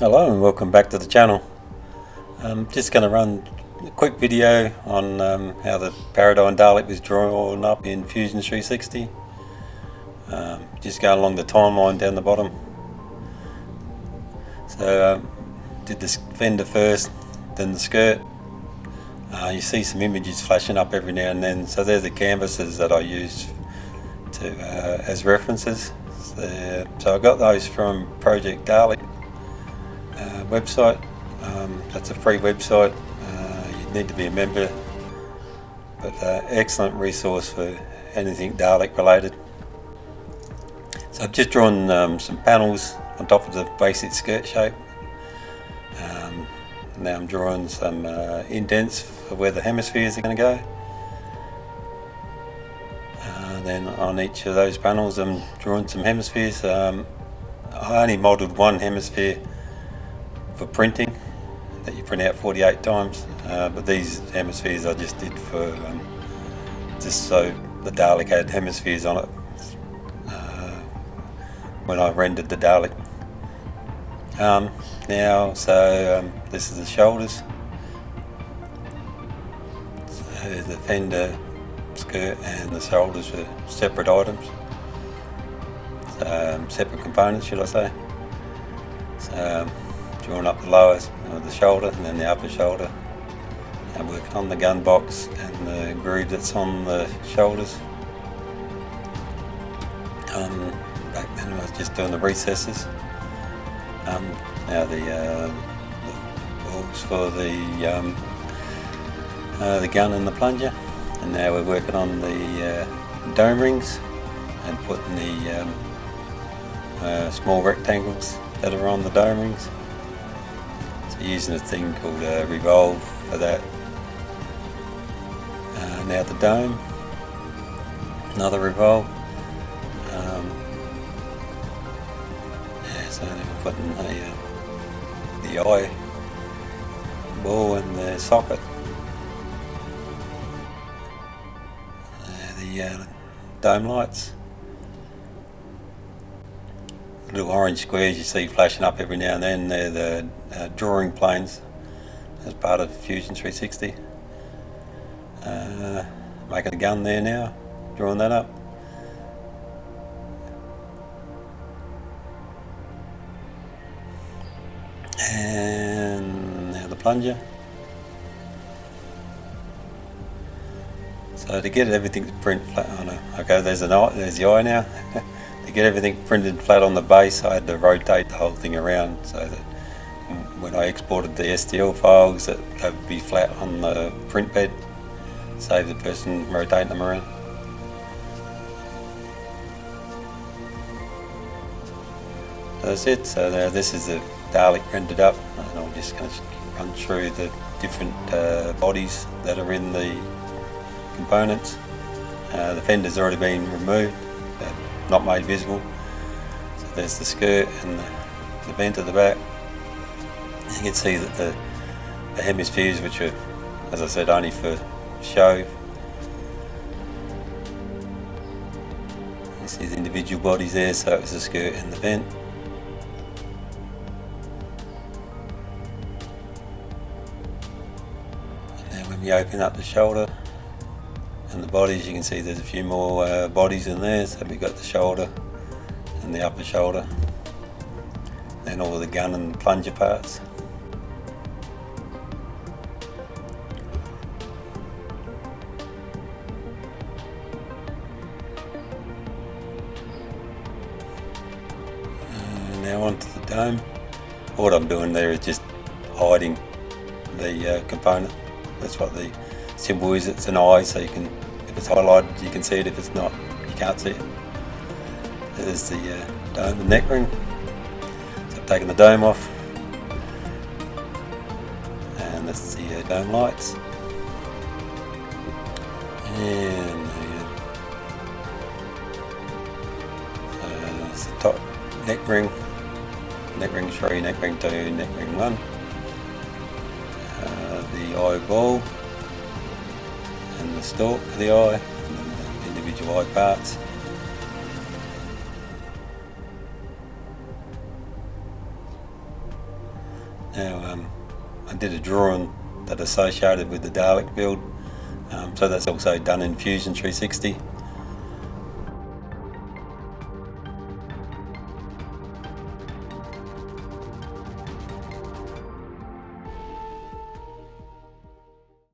Hello and welcome back to the channel. I'm just going to run a quick video on how the Paradigm Dalek was drawn up in Fusion360. Just going along the timeline down the bottom. So did the fender first, then the skirt. You see some images flashing up every now and then. So they're the canvases that I use as references. So I got those from Project Dalek website. That's a free website. You need to be a member, but excellent resource for anything Dalek related. So I've just drawn some panels on top of the basic skirt shape. Now I'm drawing some indents for where the hemispheres are going to go. Then on each of those panels I'm drawing some hemispheres. I only modelled one hemisphere for printing that you print out 48 times, but these hemispheres I just did for just so the Dalek had hemispheres on it when I rendered the Dalek. This is the shoulders. So the fender, skirt and the shoulders were separate items, separate components should I say. So drawing up the lower of the shoulder and then the upper shoulder, and working on the gun box and the groove that's on the shoulders. Back then I was just doing the recesses. Now the balls for the gun and the plunger, and now we're working on the dome rings and putting the small rectangles that are on the dome rings. So using a thing called revolve for that. Now the dome, another revolve. So we're putting the eye ball in the socket. The dome lights. Little orange squares you see flashing up every now and then, they're the drawing planes as part of Fusion360. Making a gun there now, drawing that up. And now the plunger. So to get everything to print flat on there's the eye now. To get everything printed flat on the base, I had to rotate the whole thing around so that when I exported the STL files, that they would be flat on the print bed, save the person rotating them around. So that's it. So now this is the Dalek rendered up, and I'm just going to run through the different bodies that are in the components. The fender's already been removed, not made visible. So there's the skirt and the vent at the back. You can see that the hemispheres, which are, as I said, only for show. You see the individual bodies there, so it's the skirt and the vent. And then when we open up the shoulder and the bodies, you can see there's a few more bodies in there. So we've got the shoulder and the upper shoulder, then all of the gun and plunger parts. Now onto the dome. What I'm doing there is just hiding the component. That's what the symbol is. It's an eye, so you can, if it's highlighted you can see it, if it's not you can't see it. There's the dome and neck ring. So I've taken the dome off, and that's the dome lights, and it's the top neck ring 3, neck ring 2, neck ring 1, the eyeball and the stalk for the eye, and then the individual eye parts. Now, I did a drawing that associated with the Dalek build, so that's also done in Fusion360.